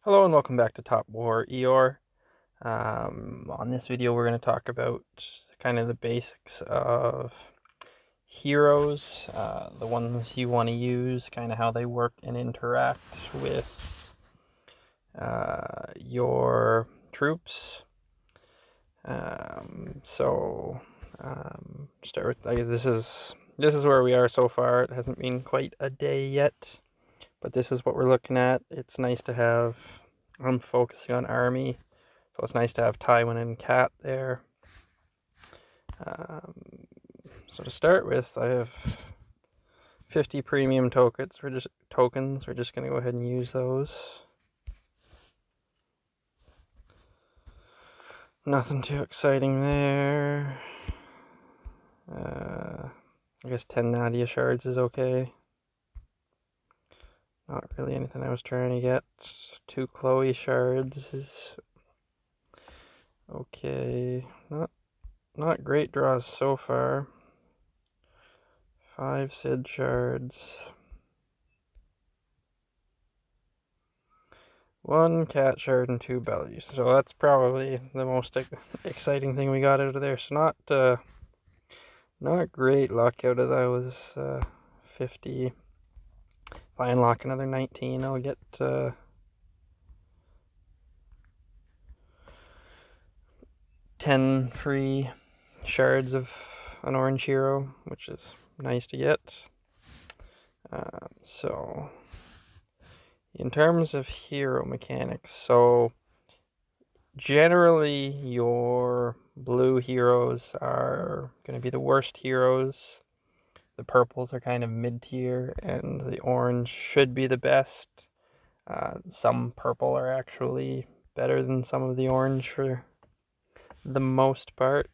Hello and welcome back to Top War Eeyore. On this video we're going to talk about kind of the basics of heroes, the ones you want to use, kind of how they work and interact with your troops. Start with, I guess this is where we are so far. It hasn't been quite a day yet, but this is what we're looking at. It's nice to have, I'm focusing on army, so it's nice to have Tywin and Cat there. So to start with, I have 50 premium tokens. We're just going to go ahead and use those. Nothing too exciting there. I guess 10 Nadia shards is okay. Not really anything I was trying to get. 2 Chloe shards is okay. Not great draws so far. 5 Sid shards. 1 cat shard and 2 bellies. So that's probably the most exciting thing we got out of there. So not great luck out of those 50. If I unlock another 19, I'll get 10 free shards of an orange hero, which is nice to get. So in terms of hero mechanics, so generally your blue heroes are going to be the worst heroes. The purples are kind of mid-tier, and the orange should be the best. Some purple are actually better than some of the orange for the most part.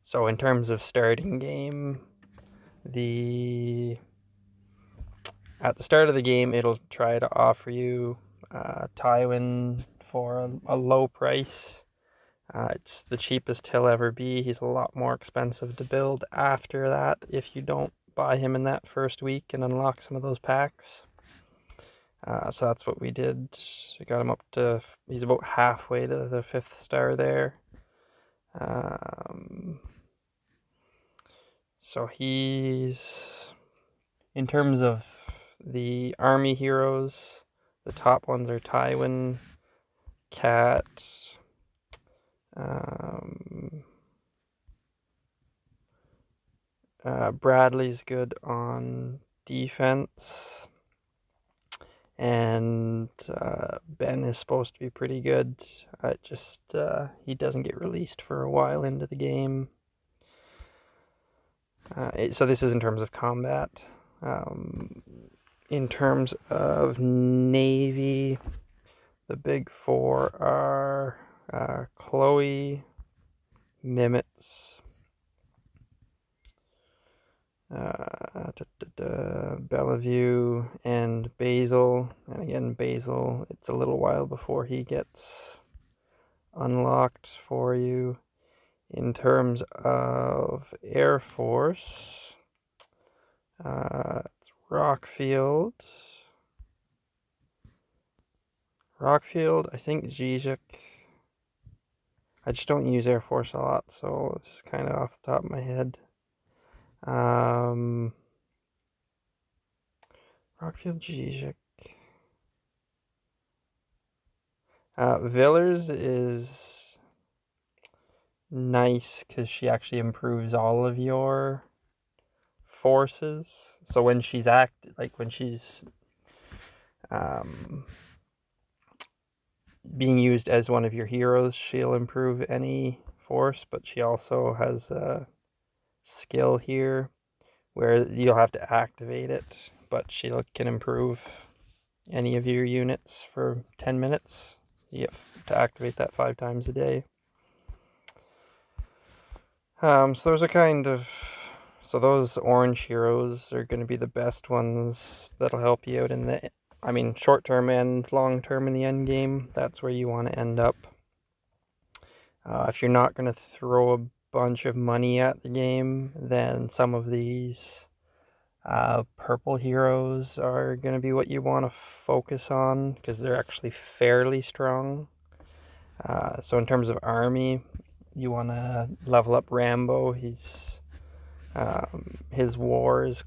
So in terms of starting game, at the start of the game, it'll try to offer you Tywin for a low price. It's the cheapest he'll ever be. He's a lot more expensive to build after that if you don't buy him in that first week and unlock some of those packs. So that's what we did. We got him up to, he's about halfway to the 5th star there. So he's, in terms of the army heroes, the top ones are Tywin, Cat, Bradley's good on defense, and Ben is supposed to be pretty good. He doesn't get released for a while into the game. So this is in terms of combat. In terms of Navy, the big 4 are Chloe, Nimitz, Bellevue, and Basil. And again, Basil, it's a little while before he gets unlocked for you. In terms of Air Force, it's Rockfield, I think Zizek. I just don't use Air Force a lot, so it's kind of off the top of my head. Rockfield, Zizek. Villers is nice because she actually improves all of your forces. So when she's being used as one of your heroes, she'll improve any force, but she also has a skill here where you'll have to activate it, but she can improve any of your units for 10 minutes. You have to activate that 5 times a day. So those orange heroes are going to be the best ones that'll help you out in the, short term and long term in the end game. That's where you want to end up. If you're not going to throw a bunch of money at the game, then some of these Purple heroes are going to be what you want to focus on because they're actually fairly strong. So in terms of army, you want to level up Rambo. His war is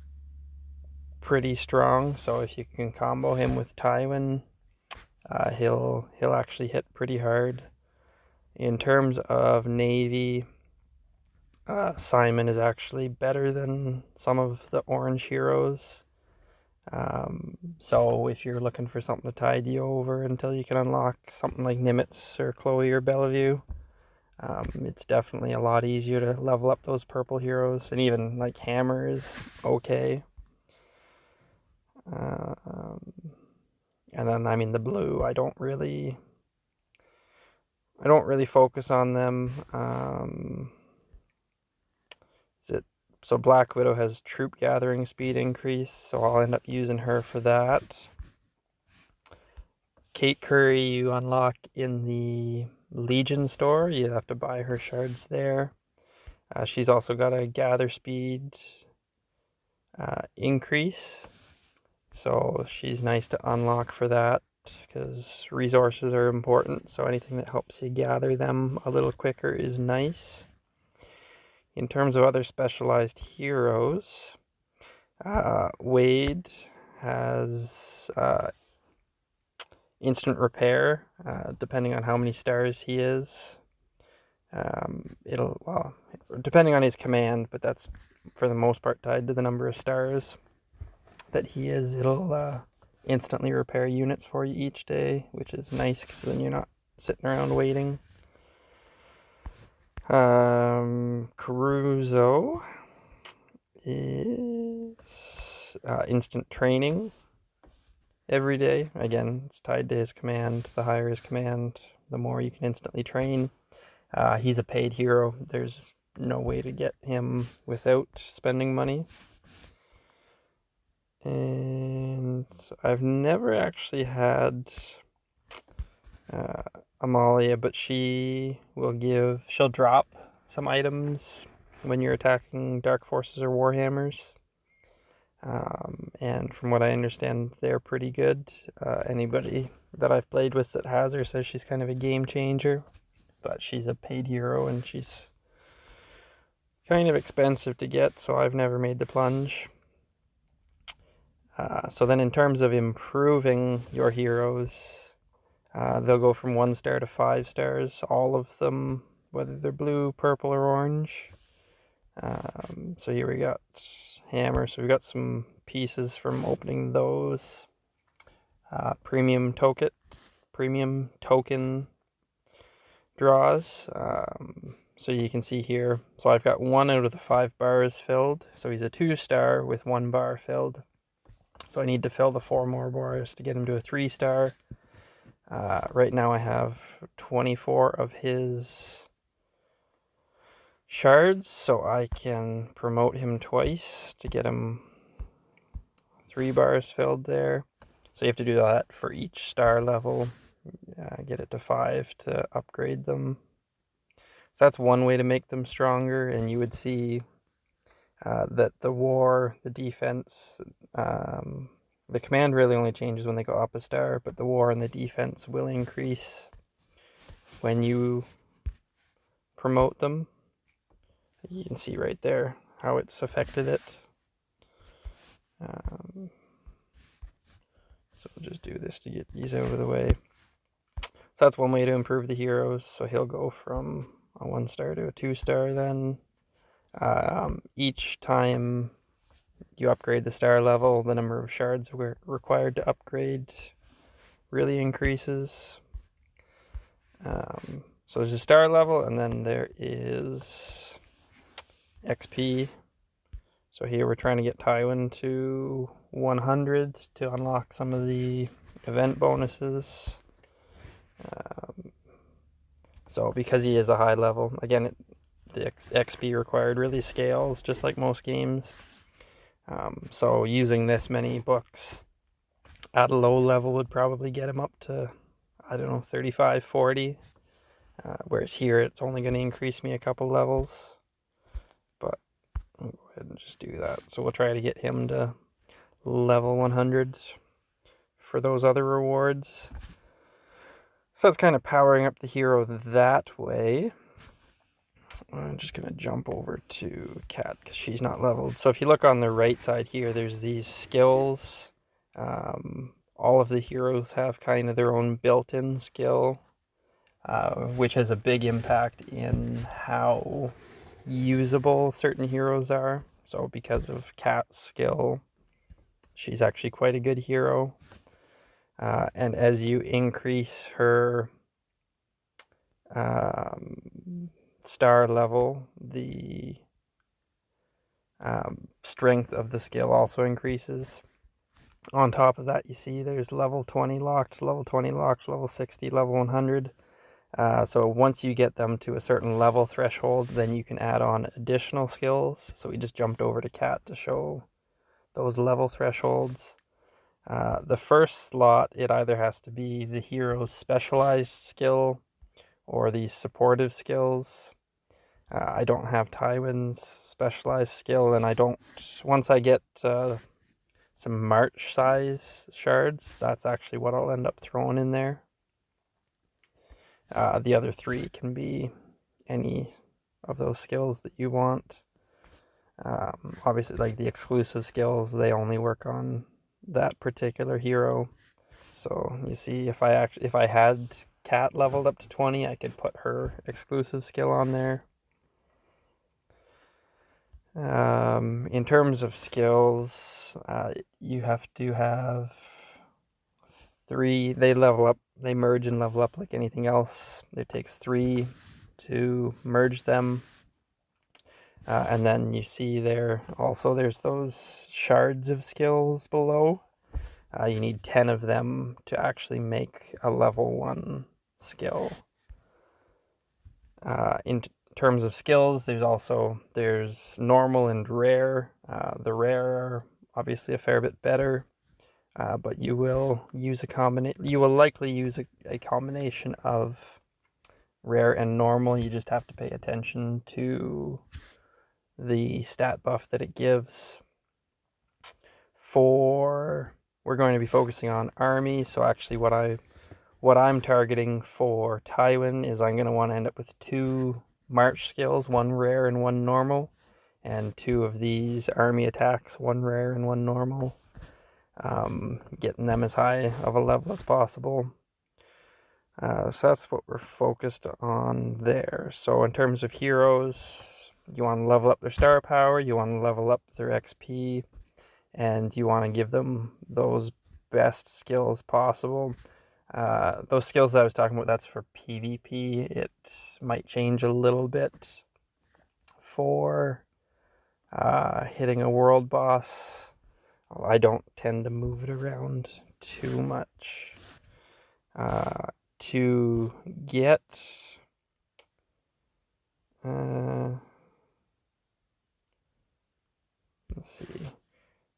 pretty strong, so if you can combo him with Tywin, he'll actually hit pretty hard. In terms of navy, Simon is actually better than some of the orange heroes. So if you're looking for something to tide you over until you can unlock something like Nimitz or Chloe or Bellevue, it's definitely a lot easier to level up those purple heroes, and even like Hammer is okay. And then I mean the blue, I don't really focus on them. So Black Widow has troop gathering speed increase, so I'll end up using her for that. Kate Curry you unlock in the Legion store. You have to buy her shards there. She's also got a gather speed increase, so she's nice to unlock for that because resources are important, so anything that helps you gather them a little quicker is nice. In terms of other specialized heroes, Wade has instant repair, depending on how many stars he is. Depending on his command, but that's for the most part tied to the number of stars that he is. It'll instantly repair units for you each day, which is nice because then you're not sitting around waiting. Caruso is instant training every day. Again, it's tied to his command. The higher his command, the more you can instantly train. He's a paid hero. There's no way to get him without spending money. And I've never actually had Amalia, but she'll drop some items when you're attacking Dark Forces or Warhammers. And from what I understand, they're pretty good. Anybody that I've played with that has her says she's kind of a game changer, but she's a paid hero and she's kind of expensive to get, so I've never made the plunge. So then in terms of improving your heroes, they'll go from 1 star to 5 stars, all of them, whether they're blue, purple, or orange. So here we got Hammer, so we got some pieces from opening those. Premium token draws. So you can see here, so I've got 1 out of the 5 bars filled, so he's a 2-star with 1 bar filled. So I need to fill the 4 more bars to get him to a 3-star. Right now I have 24 of his shards, so I can promote him twice to get him 3 bars filled there. So you have to do that for each star level. Get it to 5 to upgrade them. So that's one way to make them stronger, and you would see that the defense, the command really only changes when they go up a star, but the war and the defense will increase when you promote them. You can see right there how it's affected it. So we'll just do this to get these out of the way. So that's one way to improve the heroes. So he'll go from a 1-star to a 2-star then. Each time you upgrade the star level, the number of shards required to upgrade really increases. So there's a star level, and then there is XP. So here we're trying to get Tywin to 100 to unlock some of the event bonuses. So because he is a high level, again, the XP required really scales, just like most games. So using this many books at a low level would probably get him up to, I don't know, 35, 40. Whereas here it's only going to increase me a couple levels. But I'm going ahead and just do that. So we'll try to get him to level 100 for those other rewards. So that's kind of powering up the hero that way. I'm just going to jump over to Cat because she's not leveled. So if you look on the right side here, there's these skills. All of the heroes have kind of their own built-in skill, which has a big impact in how usable certain heroes are. So because of Cat's skill, she's actually quite a good hero. And as you increase her star level, the strength of the skill also increases. On top of that, you see there's level 20 locked, level 20 locked, level 60, level 100. So once you get them to a certain level threshold, then you can add on additional skills. So we just jumped over to Cat to show those level thresholds. The first slot, it either has to be the hero's specialized skill or these supportive skills. I don't have Tywin's specialized skill, and I don't, once I get some March size shards, that's actually what I'll end up throwing in there. The other three can be any of those skills that you want. Obviously, like the exclusive skills, they only work on that particular hero. So you see, if I had Cat leveled up to 20, I could put her exclusive skill on there. In terms of skills, you have to have 3. They level up, they merge and level up like anything else. It takes 3 to merge them. And then you see there also there's those shards of skills below. You need 10 of them to actually make a level 1 skill. In terms of skills, there's normal and rare. The rare are obviously a fair bit better, but you will likely use a combination of rare and normal. You just have to pay attention to the stat buff that it gives. We're going to be focusing on army, so actually what I'm targeting for Tywin is I'm going to want to end up with 2 March skills, 1 rare and 1 normal, and 2 of these army attacks, 1 rare and 1 normal, getting them as high of a level as possible. So that's what we're focused on there. So in terms of heroes, you want to level up their star power, you want to level up their XP, and you want to give them those best skills possible. Those skills that I was talking about, that's for PvP. It might change a little bit for hitting a world boss. I don't tend to move it around too much. To get let's see.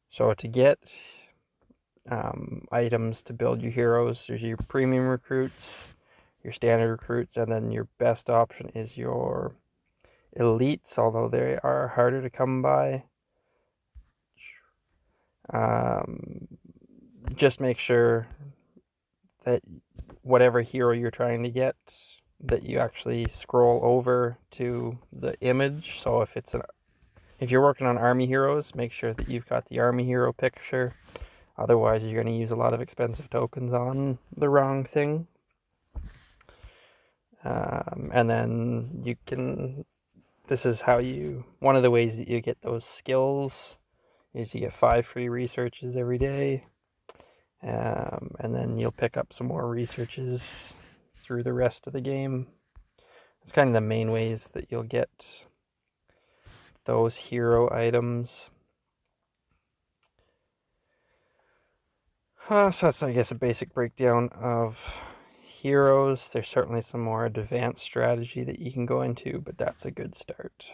So to get items to build your heroes, there's your premium recruits, your standard recruits, and then your best option is your elites, although they are harder to come by. Just make sure that whatever hero you're trying to get, that you actually scroll over to the image. So if you're working on army heroes, make sure that you've got the army hero picture. Otherwise, you're going to use a lot of expensive tokens on the wrong thing. And then you can, this is how one of the ways that you get those skills is you get 5 free researches every day. And then you'll pick up some more researches through the rest of the game. It's kind of the main ways that you'll get those hero items. So that's, I guess, a basic breakdown of heroes. There's certainly some more advanced strategy that you can go into, but that's a good start.